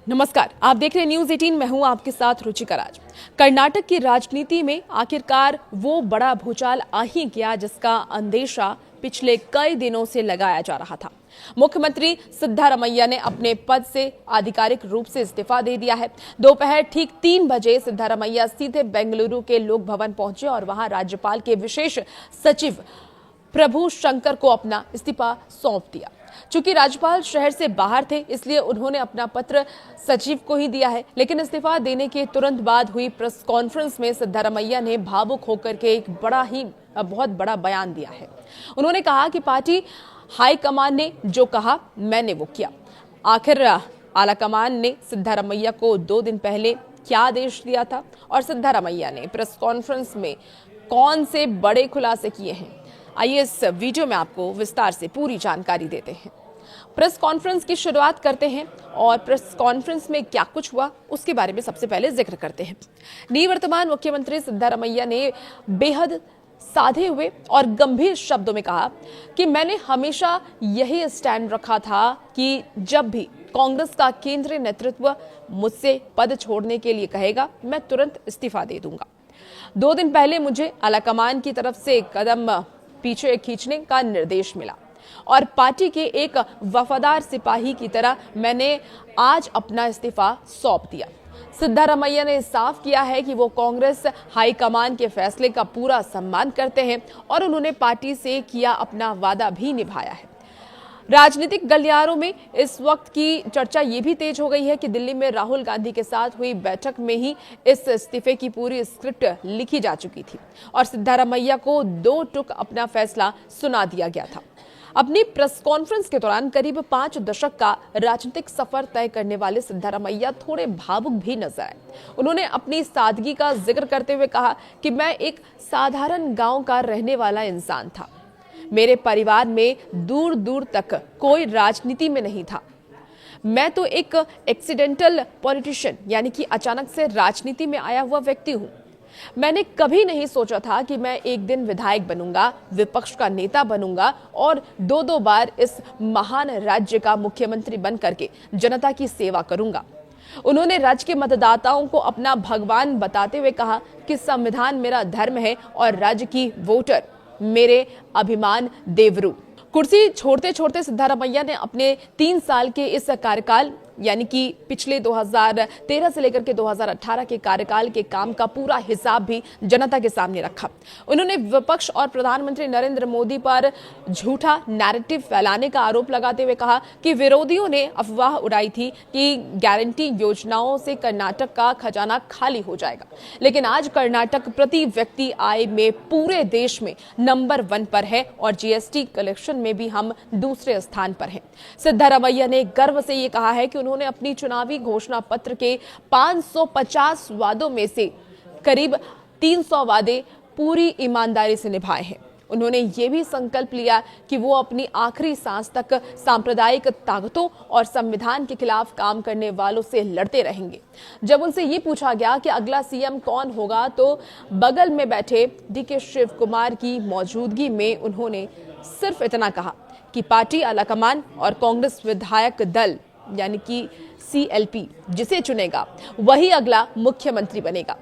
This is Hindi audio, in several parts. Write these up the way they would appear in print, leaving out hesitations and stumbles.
नमस्कार, आप देख रहे हैं न्यूज 18। मैं हूं आपके साथ रुचिका राज। कर्नाटक की राजनीति में आखिरकार वो बड़ा भूचाल आ ही गया जिसका अंदेशा पिछले कई दिनों से लगाया जा रहा था। मुख्यमंत्री सिद्धारमैया ने अपने पद से आधिकारिक रूप से इस्तीफा दे दिया है। दोपहर ठीक 3 बजे सिद्धारमैया सीधे बेंगलुरु के लोक भवन पहुंचे और वहां राज्यपाल के विशेष सचिव प्रभु शंकर को अपना इस्तीफा सौंप दिया। चूंकि राज्यपाल शहर से बाहर थे, इसलिए उन्होंने अपना पत्र सचिव को ही दिया है। लेकिन इस्तीफा देने के तुरंत बाद हुई प्रेस कॉन्फ्रेंस में सिद्धारमैया ने भावुक होकर के एक बहुत बड़ा बयान दिया है। उन्होंने कहा कि पार्टी हाईकमान ने जो कहा मैंने वो किया। आखिर आलाकमान ने सिद्धारमैया को 2 दिन पहले क्या आदेश दिया था और सिद्धारमैया ने प्रेस कॉन्फ्रेंस में कौन से बड़े खुलासे किए हैं, आइए इस वीडियो में आपको विस्तार से पूरी जानकारी देते हैं। प्रेस कॉन्फ्रेंस की शुरुआत करते हैं और प्रेस कॉन्फ्रेंस में क्या कुछ हुआ उसके बारे में सबसे पहले जिक्र करते हैं। निवर्तमान मुख्यमंत्री सिद्धारमैया ने बेहद साधे हुए और गंभीर शब्दों में कहा कि मैंने हमेशा यही स्टैंड रखा था कि जब भी कांग्रेस का केंद्रीय नेतृत्व मुझसे पद छोड़ने के लिए कहेगा, मैं तुरंत इस्तीफा दे दूंगा। 2 दिन पहले मुझे आलाकमान की तरफ से कदम पीछे खींचने का निर्देश मिला और पार्टी के एक वफादार सिपाही की तरह मैंने आज अपना इस्तीफा सौंप दिया। सिद्धारमैया ने साफ किया है कि वो कांग्रेस हाईकमान के फैसले का पूरा सम्मान करते हैं और उन्होंने पार्टी से किया अपना वादा भी निभाया है। राजनीतिक गलियारों में इस वक्त की चर्चा ये भी तेज हो गई है कि दिल्ली में राहुल गांधी के साथ हुई बैठक में ही इस इस्तीफे की पूरी स्क्रिप्ट लिखी जा चुकी थी और सिद्धारमैया को 2 टूक अपना फैसला सुना दिया गया था। अपनी प्रेस कॉन्फ्रेंस के दौरान करीब 5 दशक का राजनीतिक सफर तय करने वाले सिद्धारमैया थोड़े भावुक भी नजर आए। उन्होंने अपनी सादगी का जिक्र करते हुए कहा कि मैं एक साधारण गांव का रहने वाला इंसान था। मेरे परिवार में दूर दूर तक कोई राजनीति में नहीं था। मैं तो एक एक्सीडेंटल पॉलिटिशियन यानी कि अचानक से राजनीति में आया हुआ व्यक्ति हूं। मैंने कभी नहीं सोचा था कि मैं एक दिन विधायक बनूंगा, विपक्ष का नेता बनूंगा और 2 बार इस महान राज्य का मुख्यमंत्री बन करके जनता की सेवा करूंगा। उन्होंने राज्य के मतदाताओं को अपना भगवान बताते हुए कहा कि संविधान मेरा धर्म है और राज्य की वोटर मेरे अभिमान देवरू। कुर्सी छोड़ते छोड़ते सिद्धारमैया ने अपने 3 साल के इस कार्यकाल यानी कि पिछले 2013 से लेकर के 2018 के कार्यकाल के काम का पूरा हिसाब भी जनता के सामने रखा। उन्होंने विपक्ष और प्रधानमंत्री नरेंद्र मोदी पर झूठा नैरेटिव फैलाने का आरोप लगाते हुए कहा कि विरोधियों ने अफवाह उड़ाई थी कि गारंटी योजनाओं से कर्नाटक का खजाना खाली हो जाएगा, लेकिन आज कर्नाटक प्रति व्यक्ति आय में पूरे देश में नंबर 1 पर है और जीएसटी कलेक्शन में भी हम दूसरे स्थान पर हैं। सिद्धारमैया ने गर्व से ये कहा है कि उन्होंने अपनी चुनावी घोषणा पत्र के 550 वादों में से करीब 300 वादे पूरी ईमानदारी से निभाए हैं। उन्होंने ये भी संकल्प लिया कि वो अपनी आखिरी सांस तक सांप्रदायिक ताकतों और संविधान के खिलाफ काम करने वालों से लड़ते रहेंगे। जब उनसे ये पूछा गया कि अगला सीएम कौन होगा, तो बगल में बैठे डीके शिव कुमार की मौजूदगी में उन्होंने सिर्फ इतना कहा कि पार्टी आलाकमान और कांग्रेस विधायक दल यानी कि सीएलपी जिसे चुनेगा वही अगला मुख्यमंत्री बनेगा।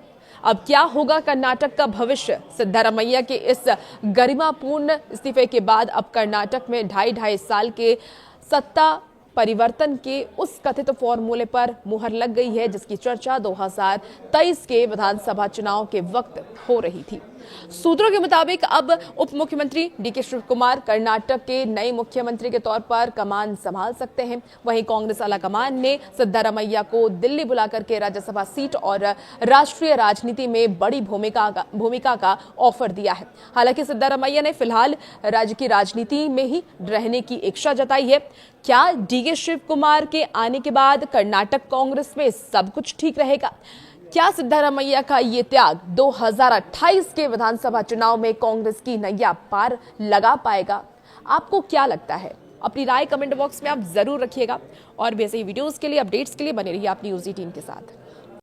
अब क्या होगा कर्नाटक का भविष्य? सिद्धारमैया के इस गरिमापूर्ण इस्तीफे के बाद अब कर्नाटक में 2.5 साल के सत्ता परिवर्तन के उस कथित फॉर्मूले पर मुहर लग गई है जिसकी चर्चा 2023 के विधानसभा चुनाव के वक्त हो रही थी। सूत्रों के मुताबिक अब उप मुख्यमंत्री डीके शिव कुमार कर्नाटक के नए मुख्यमंत्री के तौर पर कमान संभाल सकते हैं। वहीं कांग्रेस आलाकमान ने सिद्धारमैया को दिल्ली बुलाकर के राज्यसभा सीट और राष्ट्रीय राजनीति में बड़ी भूमिका का ऑफर दिया है। हालांकि सिद्धारमैया ने फिलहाल राज्य की राजनीति में ही रहने की इच्छा जताई है। क्या डीके शिव कुमार के आने के बाद कर्नाटक कांग्रेस में सब कुछ ठीक रहेगा? क्या सिद्धारमैया का ये त्याग 2028 के विधानसभा चुनाव में कांग्रेस की नैया पार लगा पाएगा? आपको क्या लगता है? अपनी राय कमेंट बॉक्स में आप जरूर रखिएगा और भी ऐसे ही वीडियोस के लिए, अपडेट्स के लिए बने रहिए आप न्यूज़ 18 के साथ।